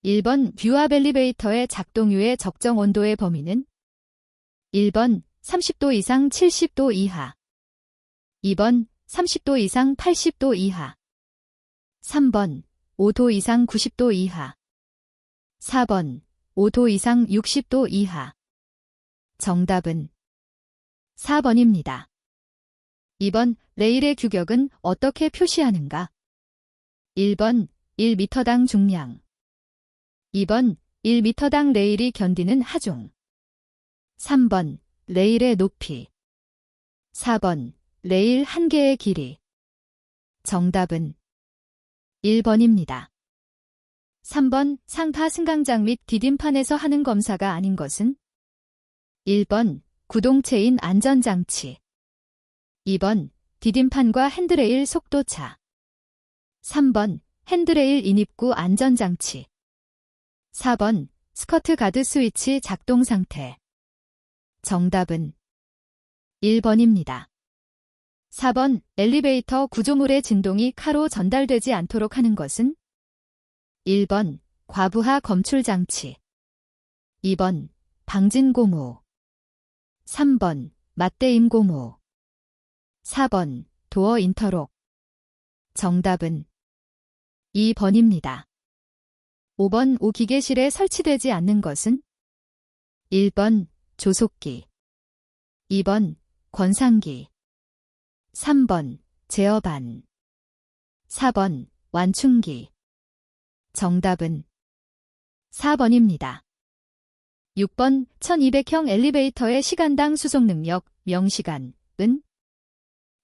1번 뷰압 엘리베이터의 작동유의 적정 온도의 범위는 1번 30도 이상 70도 이하 2번 30도 이상 80도 이하 3번 5도 이상 90도 이하 4번 5도 이상 60도 이하 정답은 4번입니다. 2번 레일의 규격은 어떻게 표시하는가? 1번 1m당 중량 2번 1m당 레일이 견디는 하중 3번 레일의 높이 4번 레일 한 개의 길이 정답은 1번입니다. 3번 상파 승강장 및 디딤판에서 하는 검사가 아닌 것은 1번 구동체인 안전장치 2번 디딤판과 핸드레일 속도차 3번 핸드레일 인입구 안전장치 4번 스커트 가드 스위치 작동 상태 정답은 1번입니다. 4번 엘리베이터 구조물의 진동이 카로 전달되지 않도록 하는 것은 1번 과부하 검출 장치 2번 방진 고무 3번 맞대임 고무 4번 도어 인터록 정답은 2번입니다. 5번 오기계실에 설치되지 않는 것은 1번 조속기 2번 권상기 3번 제어반 4번 완충기 정답은 4번입니다. 6번 1200형 엘리베이터의 시간당 수송 능력 명시간은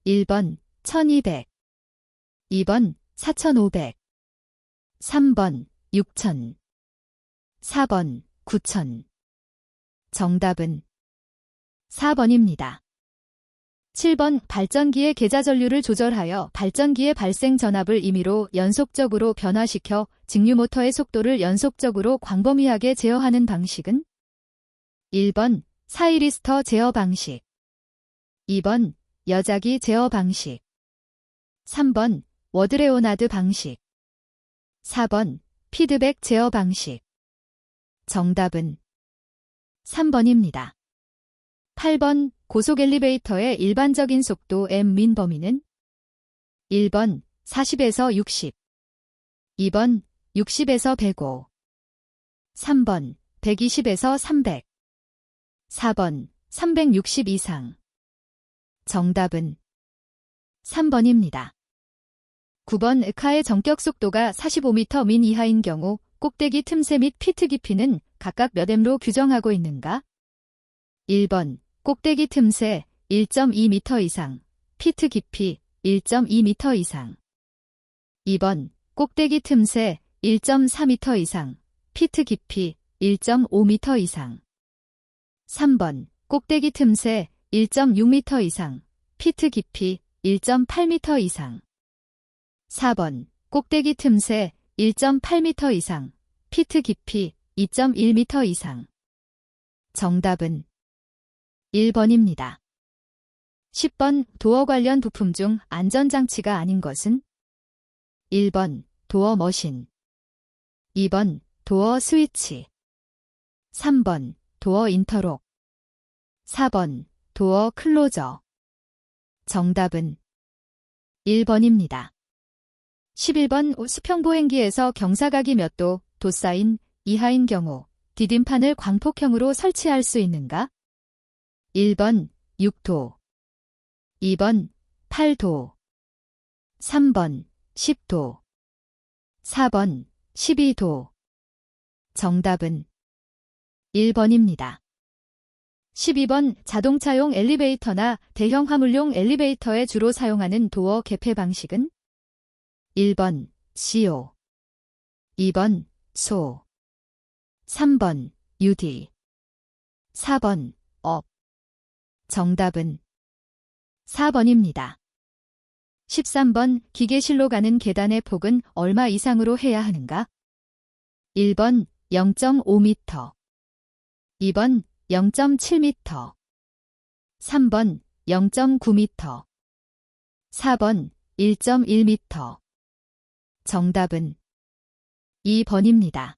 1번 1200 2번 4500 3번 6000 4번 9000 정답은 4번입니다. 7번 발전기의 계자 전류를 조절하여 발전기의 발생 전압을 임의로 연속적으로 변화시켜 직류 모터의 속도를 연속적으로 광범위하게 제어하는 방식은 1번 사이리스터 제어 방식 2번 여자기 제어 방식 3번 워드레오나드 방식 4번 피드백 제어 방식 정답은 3번입니다. 8번 고속 엘리베이터의 일반적인 속도 m-min 범위는 1번 40에서 60 2번 60에서 105 3번 120에서 300 4번 360 이상 정답은 3번입니다. 9번 카의 정격 속도가 45m/min 이하인 경우 꼭대기 틈새 및 피트 깊이는 각각 몇 m로 규정하고 있는가? 1번 꼭대기 틈새 1.2m 이상, 피트 깊이 1.2m 이상 2번 꼭대기 틈새 1.4m 이상, 피트 깊이 1.5m 이상 3번 꼭대기 틈새 1.6m 이상, 피트 깊이 1.8m 이상 4번 꼭대기 틈새 1.8m 이상, 피트 깊이 2.1m 이상 정답은 1번입니다. 10번 도어 관련 부품 중 안전장치가 아닌 것은 1번 도어 머신 2번 도어 스위치 3번 도어 인터록 4번 도어 클로저 정답은 1번입니다. 11번 수평보행기에서 경사각이 몇 도, 도사인 이하인 경우 디딤판을 광폭형으로 설치할 수 있는가? 1번 6도 2번 8도 3번 10도 4번 12도 정답은 1번입니다. 12번 자동차용 엘리베이터나 대형 화물용 엘리베이터에 주로 사용하는 도어 개폐 방식은 1번 CO 2번 SO 3번 UD 4번 업 정답은 4번입니다. 13번 기계실로 가는 계단의 폭은 얼마 이상으로 해야 하는가? 1번 0.5m 2번 0.7m 3번 0.9m 4번 1.1m 정답은 2번입니다.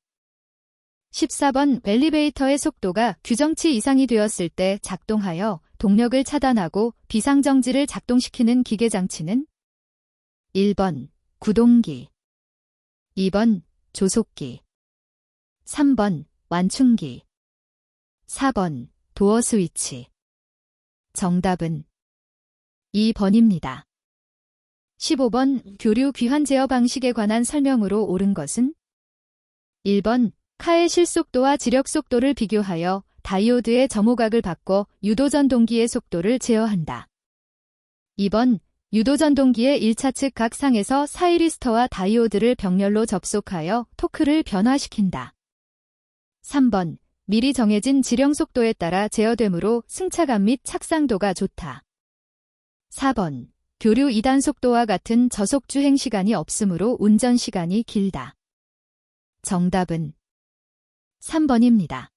14번 엘리베이터의 속도가 규정치 이상이 되었을 때 작동하여 동력을 차단하고 비상정지를 작동시키는 기계장치는 1번 구동기, 2번 조속기, 3번 완충기, 4번 도어 스위치. 정답은 2번입니다. 15번 교류 귀환 제어 방식에 관한 설명으로 옳은 것은 1번 카의 실속도와 지력 속도를 비교하여 다이오드의 점호각을 바꿔 유도전동기의 속도를 제어한다. 2번 유도전동기의 1차 측 각 상에서 사이리스터와 다이오드를 병렬로 접속하여 토크를 변화시킨다. 3번 미리 정해진 지령 속도에 따라 제어되므로 승차감 및 착상도가 좋다. 4번 교류 2단 속도와 같은 저속 주행 시간이 없으므로 운전 시간이 길다. 정답은 3번입니다.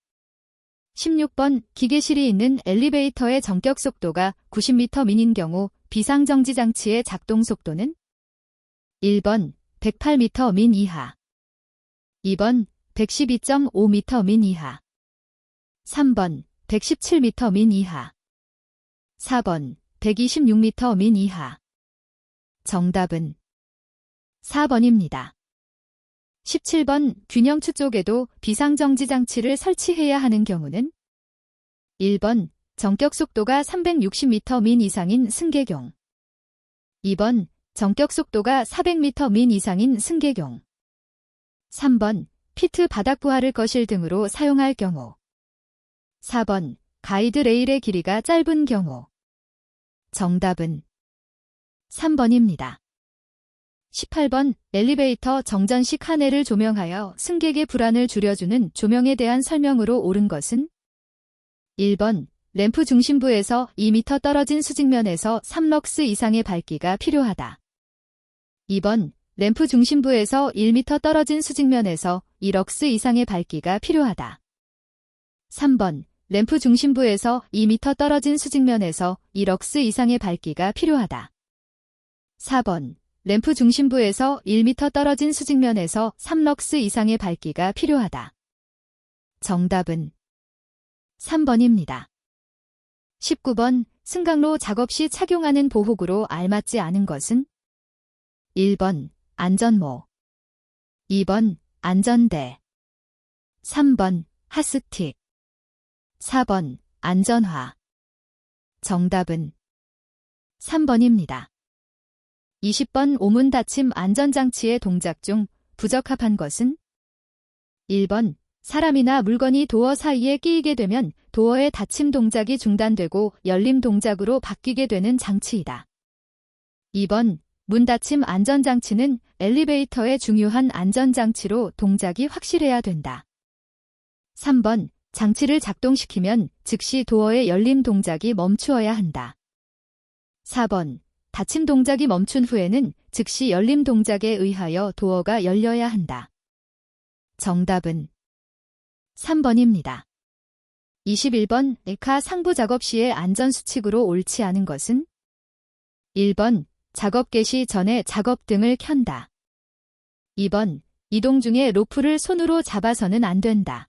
16번 기계실이 있는 엘리베이터의 전격 속도가 90m 미인 경우 비상정지 장치의 작동 속도는 1번 108m 민 이하, 2번 112.5m 민 이하, 3번 117m 민 이하, 4번 126m 민 이하. 정답은 4번입니다. 17번 균형추 쪽에도 비상정지 장치를 설치해야 하는 경우는 1번 전격 속도가 360m 민 이상인 승객용, 2번 전격 속도가 400m 민 이상인 승객용, 3번 피트 바닥 부하를 거실 등으로 사용할 경우, 4번 가이드 레일의 길이가 짧은 경우. 정답은 3번입니다. 18번 엘리베이터 정전식 하내를 조명하여 승객의 불안을 줄여주는 조명에 대한 설명으로 옳은 것은 1번 램프 중심부에서 2m 떨어진 수직면에서 3럭스 이상의 밝기가 필요하다. 2번 램프 중심부에서 1m 떨어진 수직면에서 2럭스 이상의 밝기가 필요하다. 3번 램프 중심부에서 2m 떨어진 수직면에서 2럭스 이상의 밝기가 필요하다. 4번 램프 중심부에서 1m 떨어진 수직면에서 3럭스 이상의 밝기가 필요하다. 정답은 3번입니다. 19번 승강로 작업 시 착용하는 보호구로 알맞지 않은 것은 1번 안전모, 2번 안전대, 3번 핫스틱, 4번 안전화. 정답은 3번입니다. 20번 오문 닫힘 안전장치의 동작 중 부적합한 것은 1번 사람이나 물건이 도어 사이에 끼이게 되면 도어의 닫힘 동작이 중단되고 열림 동작으로 바뀌게 되는 장치이다. 2번 문 닫힘 안전장치는 엘리베이터의 중요한 안전장치로 동작이 확실해야 된다. 3번 장치를 작동시키면 즉시 도어의 열림 동작이 멈추어야 한다. 4번 닫힘 동작이 멈춘 후에는 즉시 열림 동작에 의하여 도어가 열려야 한다. 정답은 3번입니다. 21번 카 상부 작업 시의 안전수칙으로 옳지 않은 것은 1번 작업 개시 전에 작업 등을 켠다. 2번 이동 중에 로프를 손으로 잡아서는 안 된다.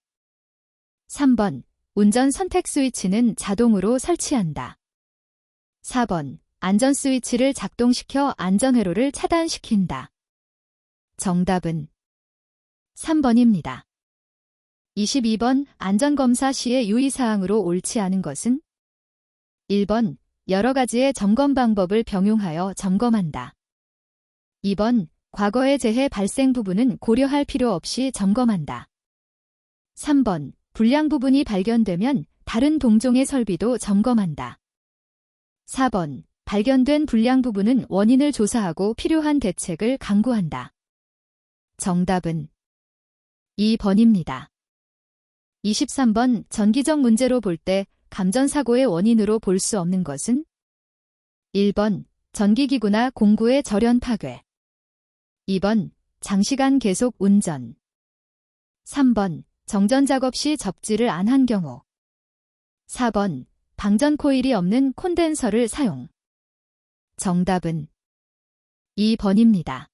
3번 운전 선택 스위치는 자동으로 설치한다. 4번 안전 스위치를 작동시켜 안전회로를 차단시킨다. 정답은 3번입니다. 22번 안전검사 시의 유의사항으로 옳지 않은 것은 1번 여러 가지의 점검 방법을 병용하여 점검한다. 2번 과거의 재해 발생 부분은 고려할 필요 없이 점검한다. 3번 불량 부분이 발견되면 다른 동종의 설비도 점검한다. 4번 발견된 불량 부분은 원인을 조사하고 필요한 대책을 강구한다. 정답은 2번입니다. 23번 전기적 문제로 볼 때 감전사고의 원인으로 볼 수 없는 것은 1번 전기기구나 공구의 절연 파괴, 2번 장시간 계속 운전, 3번 정전 작업 시 접지를 안 한 경우, 4번 방전 코일이 없는 콘덴서를 사용. 정답은 2번입니다.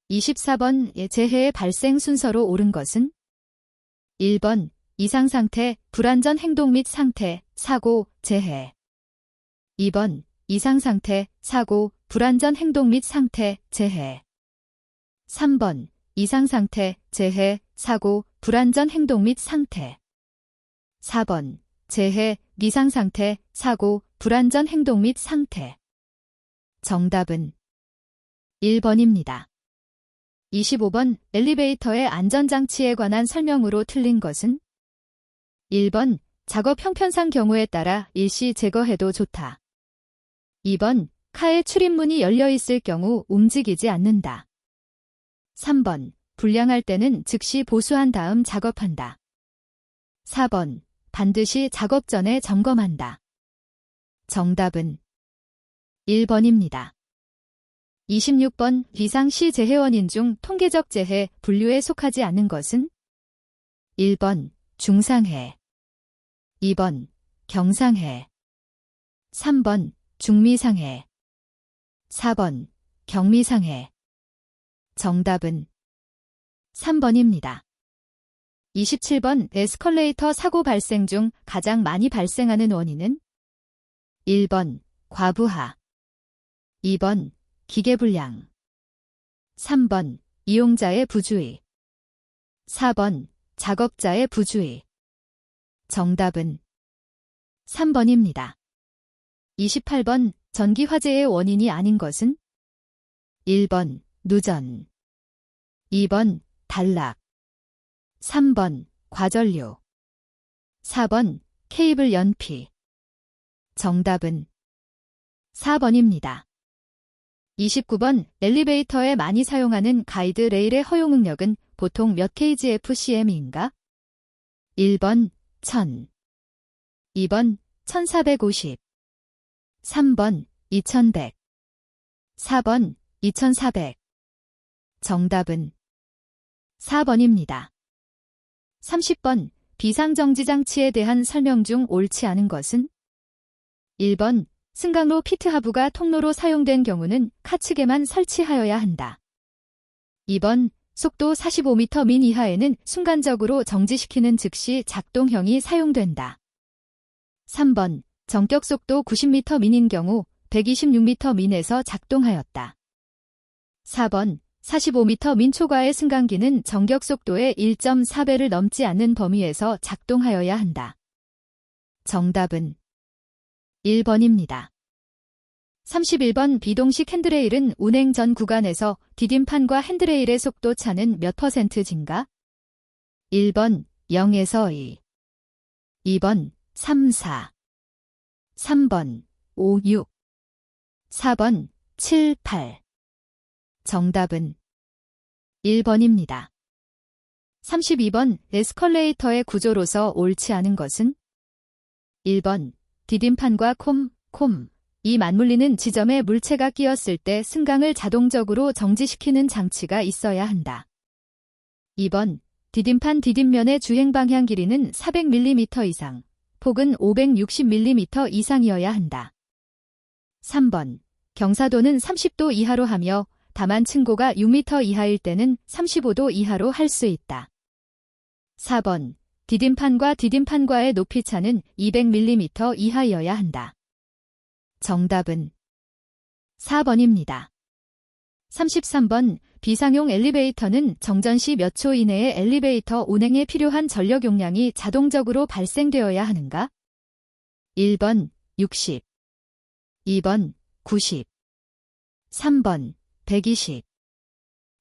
24번 재해의 발생 순서로 옳은 것은 1번 이상상태, 불완전 행동 및 상태, 사고, 재해. 2번 이상상태, 사고, 불완전 행동 및 상태, 재해. 3번 이상상태, 재해, 사고, 불완전 행동 및 상태. 4번 재해, 미상상태, 사고, 불완전 행동 및 상태. 정답은 1번입니다. 25번 엘리베이터의 안전장치에 관한 설명으로 틀린 것은? 1번 작업 형편상 경우에 따라 일시 제거해도 좋다. 2번 카의 출입문이 열려 있을 경우 움직이지 않는다. 3번 불량할 때는 즉시 보수한 다음 작업한다. 4번 반드시 작업 전에 점검한다. 정답은 1번입니다. 26번 비상시 재해 원인 중 통계적 재해 분류에 속하지 않는 것은? 1번 중상해, 2번 경상해, 3번 중미상해, 4번 경미상해. 정답은 3번입니다. 27번 에스컬레이터 사고 발생 중 가장 많이 발생하는 원인은? 1번 과부하, 2번 기계불량, 3번 이용자의 부주의, 4번 작업자의 부주의. 정답은 3번입니다. 28번 전기 화재의 원인이 아닌 것은? 1번 누전, 2번 단락, 3번 과전류, 4번 케이블 연피. 정답은 4번입니다. 29번 엘리베이터에 많이 사용하는 가이드 레일의 허용 응력은 보통 몇 kgfcm인가? 1번 1000, 2번 1450, 3번 2100, 4번 2400. 정답은 4번입니다. 30번 비상정지장치에 대한 설명 중 옳지 않은 것은? 1번 승강로 피트 하부가 통로로 사용된 경우는 카측에만 설치하여야 한다. 2번 속도 45m 민 이하에는 순간적으로 정지시키는 즉시 작동형이 사용된다. 3번 정격 속도 90m 민인 경우 126m 민에서 작동하였다. 4번 45m 민 초과의 승강기는 정격 속도의 1.4배를 넘지 않는 범위에서 작동하여야 한다. 정답은 1번입니다. 31번 비동식 핸드레일은 운행 전 구간에서 디딤판과 핸드레일의 속도 차는 몇 % 증가? 1번 0에서 2, 2번 3, 4, 3번 5, 6, 4번 7, 8. 정답은 1번입니다. 32번 에스컬레이터의 구조로서 옳지 않은 것은? 1번 디딤판과 이 맞물리는 지점에 물체가 끼었을 때 승강을 자동적으로 정지시키는 장치가 있어야 한다. 2번 디딤판 디딤면의 주행 방향 길이는 400mm 이상, 폭은 560mm 이상이어야 한다. 3번 경사도는 30도 이하로 하며 다만 층고가 6m 이하일 때는 35도 이하로 할 수 있다. 4번 디딤판과 디딤판과의 높이 차는 200mm 이하여야 한다. 정답은 4번입니다. 33번 비상용 엘리베이터는 정전 시 몇 초 이내에 엘리베이터 운행에 필요한 전력 용량이 자동적으로 발생되어야 하는가? 1번 60, 2번 90, 3번 120,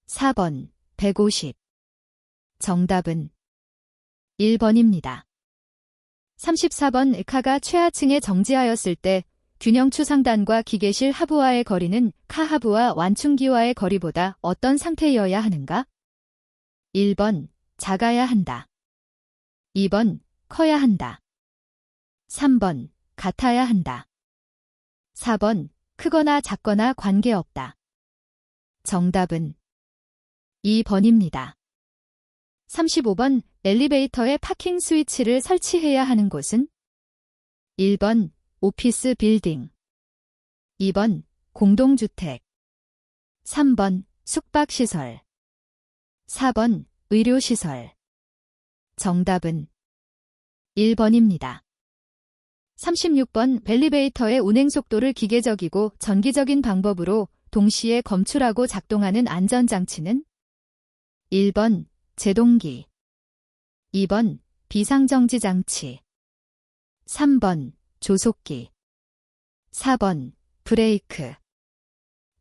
4번 150. 정답은 1번입니다. 34번 카가 최하층에 정지하였을 때 균형추 상단과 기계실 하부와의 거리는 카 하부와 완충기와의 거리보다 어떤 상태여야 하는가? 1번 작아야 한다. 2번 커야 한다. 3번 같아야 한다. 4번 크거나 작거나 관계없다. 정답은 2번입니다. 35번 엘리베이터에 파킹 스위치를 설치해야 하는 곳은? 1번 오피스 빌딩, 2번 공동주택, 3번 숙박시설, 4번 의료시설. 정답은 1번입니다. 36번 엘리베이터의 운행 속도를 기계적이고 전기적인 방법으로 동시에 검출하고 작동하는 안전장치는 1번 제동기, 2번 비상정지장치, 3번 조속기, 4번 브레이크.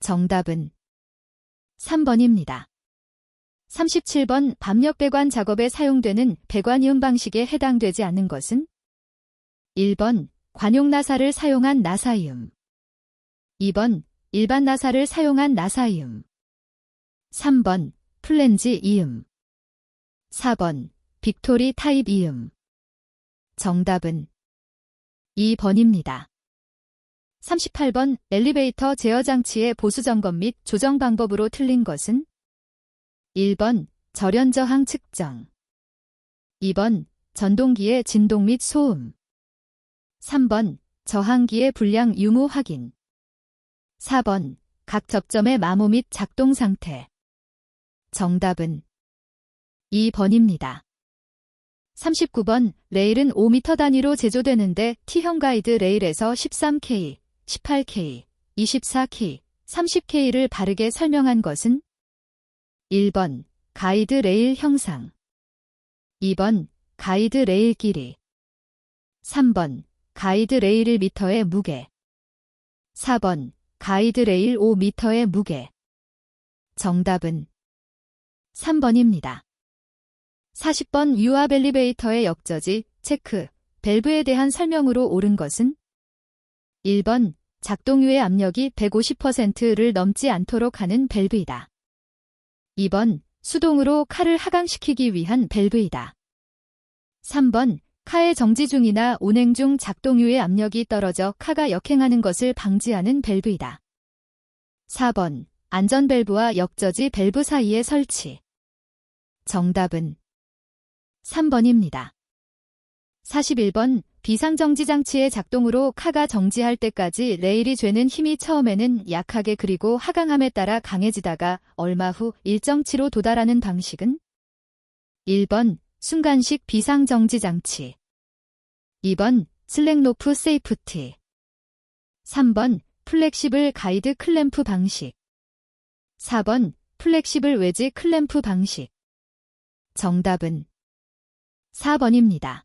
정답은 3번입니다. 37번 밤역 배관 작업에 사용되는 배관이음 방식에 해당되지 않는 것은 1번 관용 나사를 사용한 나사이음, 2번 일반 나사를 사용한 나사이음, 3번 플랜지 이음, 4번 빅토리 타입 이음. 정답은 2번입니다. 38번 엘리베이터 제어 장치의 보수 점검 및 조정 방법으로 틀린 것은 1번 절연 저항 측정, 2번 전동기의 진동 및 소음, 3번 저항기의 불량 유무 확인, 4번 각 접점의 마모 및 작동 상태. 정답은 2번입니다. 39번 레일은 5m 단위로 제조되는데 T형 가이드 레일에서 13K, 18K, 24K, 30K를 바르게 설명한 것은 1번 가이드 레일 형상, 2번 가이드 레일 길이, 3번 가이드 레일 1m의 무게, 4번 가이드 레일 5m의 무게. 정답은 3번입니다. 40번 유압 엘리베이터의 역저지, 체크, 밸브에 대한 설명으로 옳은 것은 1번 작동 후의 압력이 150%를 넘지 않도록 하는 밸브이다. 2번 수동으로 카를 하강시키기 위한 밸브이다. 3번 카의 정지 중이나 운행 중 작동 후의 압력이 떨어져 카가 역행하는 것을 방지하는 밸브이다. 4번 안전 밸브와 역저지 밸브 사이의 설치. 정답은 3번입니다. 41번 비상정지 장치의 작동으로 카가 정지할 때까지 레일이 죄는 힘이 처음에는 약하게 그리고 하강함에 따라 강해지다가 얼마 후 일정치로 도달하는 방식은 1번 순간식 비상정지 장치, 2번 슬랙로프 세이프티, 3번 플렉시블 가이드 클램프 방식, 4번 플렉시블 웨지 클램프 방식. 정답은 4번입니다.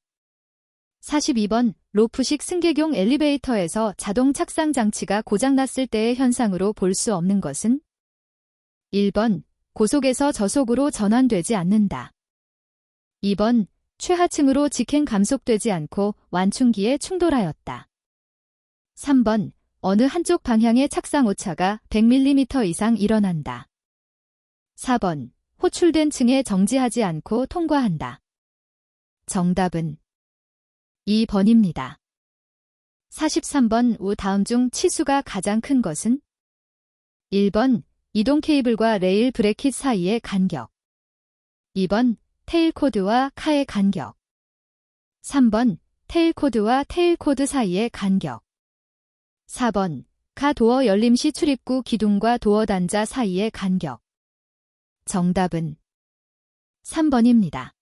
42번 로프식 승객용 엘리베이터에서 자동 착상 장치가 고장났을 때의 현상으로 볼 수 없는 것은 1번 고속에서 저속으로 전환되지 않는다. 2번 최하층으로 직행 감속되지 않고 완충기에 충돌하였다. 3번 어느 한쪽 방향의 착상 오차가 100mm 이상 일어난다. 4번 호출된 층에 정지하지 않고 통과한다. 정답은 2번입니다. 43번 우 다음 중 치수가 가장 큰 것은 1번 이동 케이블과 레일 브래킷 사이의 간격, 2번 테일 코드와 카의 간격, 3번 테일 코드와 테일 코드 사이의 간격, 4번 카 도어 열림 시 출입구 기둥과 도어 단자 사이의 간격. 정답은 3번입니다.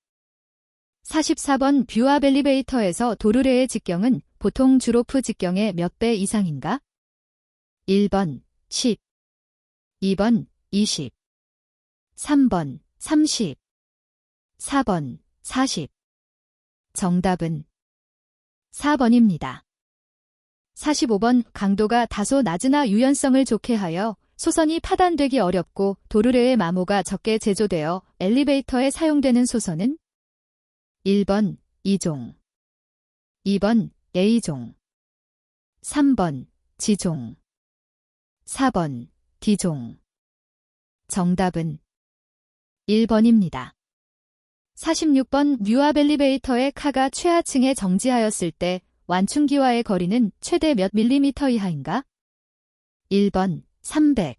44번 뷰압 엘리베이터에서 도르래의 직경은 보통 주로프 직경의 몇 배 이상인가? 1번 10, 2번 20, 3번 30, 4번 40. 정답은 4번입니다. 45번 강도가 다소 낮으나 유연성을 좋게 하여 소선이 파단되기 어렵고 도르래의 마모가 적게 제조되어 엘리베이터에 사용되는 소선은 1번 2종, 2번 A종, 3번 G종, 4번 D종. 정답은 1번입니다. 46번 유압 엘리베이터의 카가 최하층에 정지하였을 때 완충기와의 거리는 최대 몇 밀리미터 이하인가? 1번 300,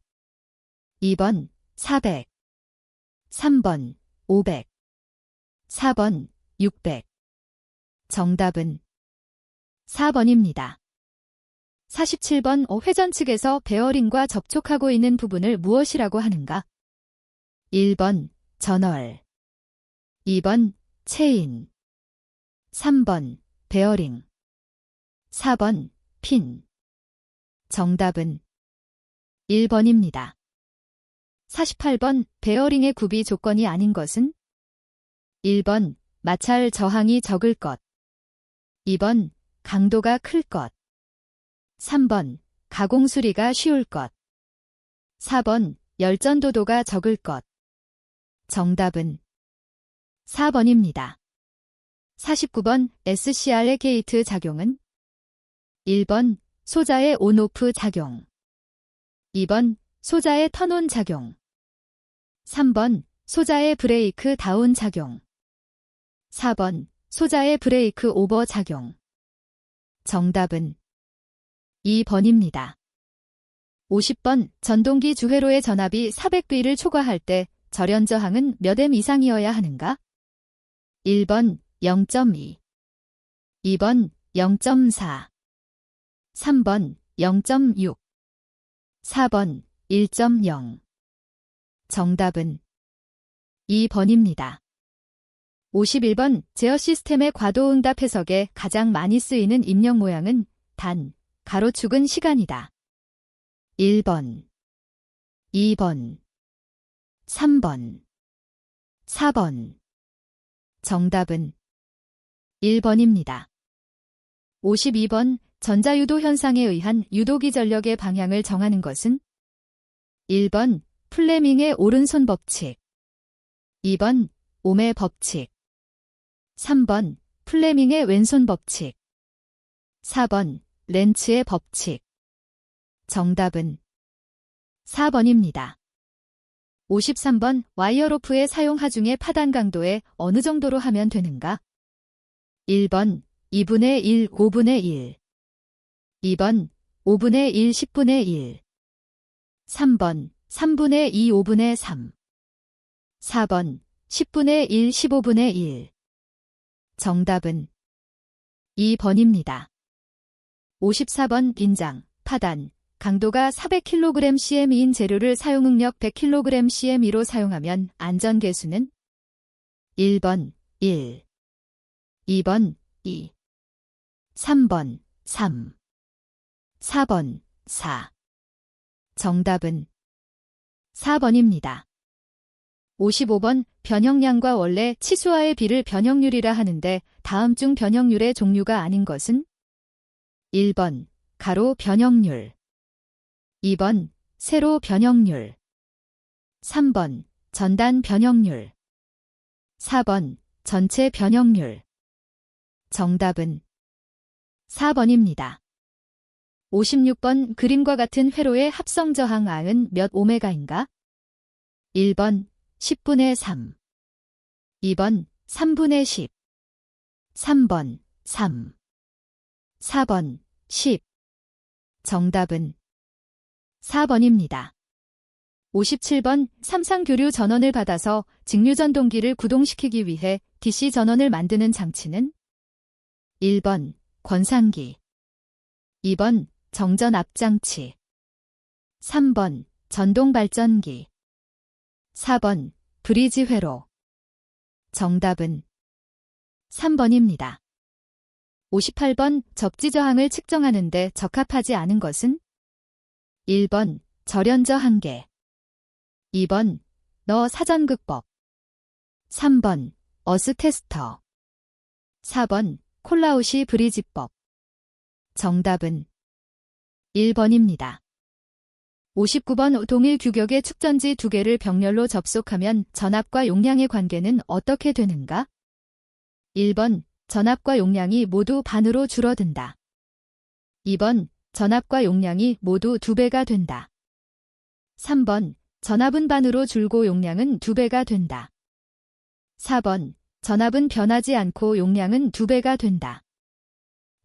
2번 400, 3번 500, 4번 600. 정답은 4번입니다. 47번 회전 측에서 베어링과 접촉하고 있는 부분을 무엇이라고 하는가? 1번 전월, 2번 체인, 3번 베어링. 4번 핀. 정답은 1번입니다. 48번 베어링의 구비 조건이 아닌 것은? 1번 마찰 저항이 적을 것. 2번 강도가 클 것. 3번 가공 수리가 쉬울 것. 4번 열전도도가 적을 것. 정답은 4번입니다. 49번 SCR의 게이트 작용은? 1번 소자의 온오프 작용. 2번 소자의 턴온 작용. 3번 소자의 브레이크 다운 작용. 4번 소자의 브레이크 오버 작용. 정답은 2번입니다. 50번 전동기 주회로의 전압이 400B를 초과할 때 절연 저항은 몇 M 이상이어야 하는가? 1번 0.2. 2번 0.4. 3번 0.6. 4번 1.0. 정답은 2번입니다. 51번 제어 시스템의 과도응답 해석에 가장 많이 쓰이는 입력 모양은 단, 가로축은 시간이다. 1번, 2번, 3번, 4번. 정답은 1번입니다. 52번 전자유도 현상에 의한 유도기 전력의 방향을 정하는 것은? 1번 플레밍의 오른손 법칙. 2번 옴의 법칙. 3번 플레밍의 왼손 법칙. 4번 렌츠의 법칙. 정답은 4번입니다. 53번 와이어로프의 사용 하중의 파단 강도에 어느 정도로 하면 되는가? 1번 2분의 1, 5분의 1. 2번 5분의 1, 10분의 1. 3번 3분의 2, 5분의 3. 4번 10분의 1, 15분의 1. 정답은 2번입니다. 54번 인장, 파단, 강도가 400kgcm인 재료를 사용응력 100kgcm으로 사용하면 안전계수는? 1번 1. 2번 2. 3번 3. 4번 4. 정답은 4번입니다. 55번 변형량과 원래 치수와의 비를 변형률이라 하는데 다음 중 변형률의 종류가 아닌 것은? 1번 가로 변형률. 2번 세로 변형률. 3번 전단 변형률. 4번 전체 변형률. 정답은 4번입니다. 56번 그림과 같은 회로의 합성 저항 R은 몇 오메가인가? 1번 10분의 3. 2번 3분의 10. 3번 3. 4번 10. 정답은 4번입니다. 57번 삼상교류 전원을 받아서 직류전동기를 구동시키기 위해 DC 전원을 만드는 장치는? 1번 권상기. 2번 정전 압장치. 3번 전동발전기. 4번 브리지 회로. 정답은 3번입니다. 58번 접지 저항을 측정하는데 적합하지 않은 것은? 1번 절연저 한계. 2번 너 사전극법. 3번 어스 테스터. 4번 콜라우시 브리지법. 정답은 1번입니다. 59번 동일 규격의 축전지 2개를 병렬로 접속하면 전압과 용량의 관계는 어떻게 되는가? 1번 전압과 용량이 모두 반으로 줄어든다. 2번 전압과 용량이 모두 2배가 된다. 3번 전압은 반으로 줄고 용량은 2배가 된다. 4번 전압은 변하지 않고 용량은 2배가 된다.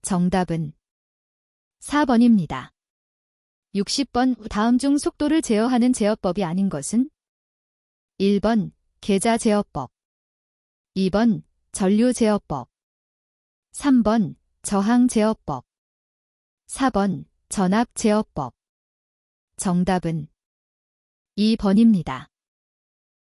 정답은 4번입니다. 60번 다음 중 속도를 제어하는 제어법이 아닌 것은? 1번 계자 제어법. 2번 전류 제어법. 3번 저항 제어법. 4번 전압 제어법. 정답은 2번입니다.